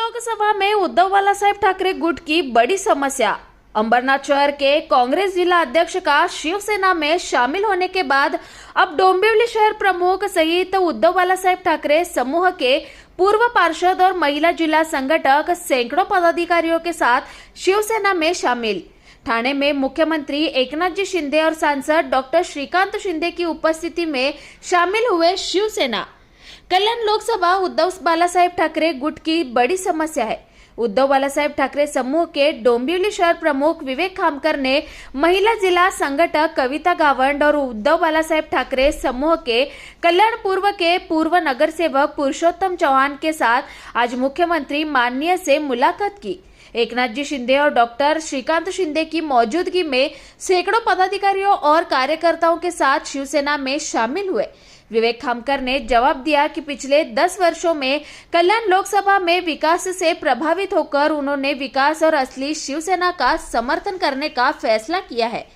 लोकसभा में उद्धव बालासाहेब ठाकरे गुट की बड़ी समस्या। अंबरनाथ शहर के कांग्रेस जिला अध्यक्ष का शिवसेना में शामिल होने के बाद अब डोंबिवली शहर प्रमुख सहित उद्धव बालासाहेब ठाकरे समूह के पूर्व पार्षद और महिला जिला संगठक सैकड़ों पदाधिकारियों के साथ शिवसेना में शामिल। ठाणे में मुख्यमंत्री एकनाथ जी शिंदे और सांसद डॉक्टर श्रीकांत शिंदे की उपस्थिति में शामिल हुए शिवसेना। कल्याण लोकसभा उद्धव बालासाहेब ठाकरे गुट की बड़ी समस्या है। उद्धव बालासाहेब ठाकरे समूह के डोंबिवली शहर प्रमुख विवेक खामकर ने महिला जिला संगठक कविता गावंड और उद्धव बालासाहेब ठाकरे समूह के कल्याण पूर्व के पूर्व नगर सेवक पुरुषोत्तम चौहान के साथ आज मुख्यमंत्री माननीय से मुलाकात की। एकनाथ जी शिंदे और डॉक्टर श्रीकांत शिंदे की मौजूदगी में सैकड़ों पदाधिकारियों और कार्यकर्ताओं के साथ शिवसेना में शामिल हुए। विवेक खामकर ने जवाब दिया कि पिछले 10 वर्षों में कल्याण लोकसभा में विकास से प्रभावित होकर उन्होंने विकास और असली शिवसेना का समर्थन करने का फैसला किया है।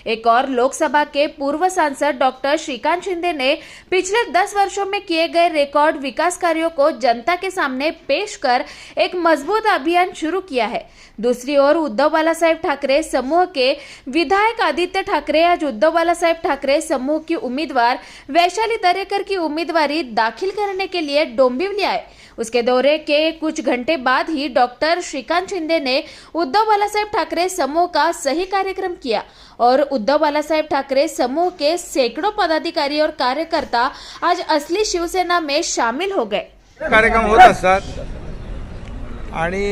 एक और लोकसभा के पूर्व सांसद डॉक्टर श्रीकांत शिंदे ने पिछले 10 वर्षों में किए गए रिकॉर्ड विकास कार्यों को जनता के सामने पेश कर एक मजबूत अभियान शुरू किया है। दूसरी ओर उद्धव बालासाहेब ठाकरे समूह के विधायक आदित्य ठाकरे आज उद्धव बालासाहेब ठाकरे समूह की उम्मीदवार वैशाली दरेकर की उम्मीदवारी दाखिल करने के लिए डोंबिवली आए। उसके दौरे के कुछ घंटे बाद ही डॉक्टर श्रीकांत शिंदे ने उद्धव बालासाहेब ठाकरे समूह का सही कार्यक्रम किया और उद्धव बालासाहेब ठाकरे समूह के सैकड़ों पदाधिकारी और कार्यकर्ता आज असली शिवसेना में शामिल हो गए। कार्यक्रम होत असतात आणि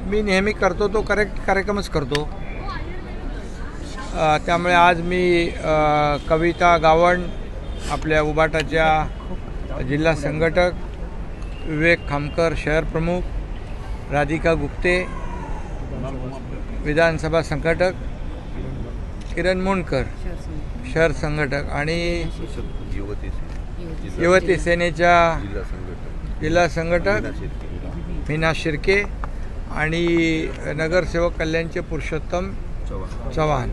मी नेहमी करतो तो कार्यक्रमच करतो। त्यामुळे आज मी कविता गावंड, आपल्या उबाटाच्या जिल्हा संघटक विवेक खामकर शहर प्रमुख, राधिका गुप्ते विधानसभा संघटक, किरण मोंडकर शहर संघटक आणि युवती सेनेच्या जिल्हा संघटक मीना शिर्के आणि नगरसेवक कल्याणचे पुरुषोत्तम चव्हाण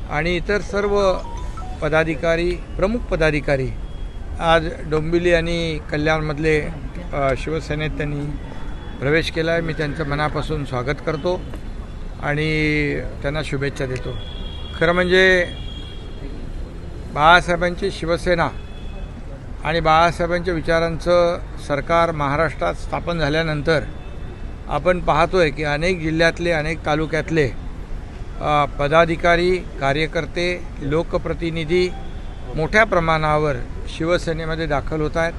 आणि इतर सर्व पदाधिकारी, प्रमुख पदाधिकारी आज डोंबिवली आणि कल्याणमधले शिवसेनेत त्यांनी प्रवेश केला आहे। मी त्यांचं मनापासून स्वागत करतो आणि त्यांना शुभेच्छा देतो। खरं म्हणजे बाळासाहेबांची शिवसेना आणि बाळासाहेबांच्या विचारांचं सरकार महाराष्ट्रात स्थापन झाल्यानंतर आपण पाहतोय की अनेक जिल्ह्यातले, अनेक तालुक्यातले पदाधिकारी, कार्यकर्ते, लोकप्रतिनिधी मोठ्या प्रमाणावर शिवसेनेमध्ये दाखल होत आहेत।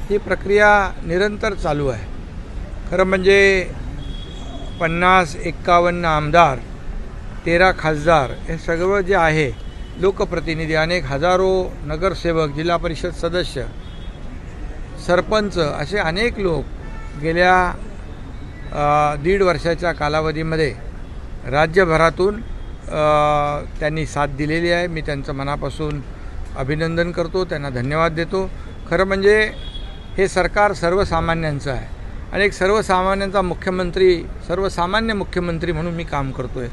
ही प्रक्रिया निरंतर चालू आहे। खरं म्हणजे 50-51 आमदार, 13 खासदार हे सगळं जे आहे, लोकप्रतिनिधी, अनेक हजारो नगरसेवक, जिल्हा परिषद सदस्य, सरपंच असे अनेक लोक गेल्या 1.5 वर्षाच्या कालावधीमध्ये राज्यभरातून त्यांनी साथ दिलेली आहे। मी त्यांचं मनापासून अभिनंदन करतो, त्यांना धन्यवाद देतो। खरं म्हणजे हे सरकार सर्वसामान्यांचं आहे आणि एक सर्वसामान्यांचा मुख्यमंत्री, सर्वसामान्य मुख्यमंत्री म्हणून मी काम करतोय।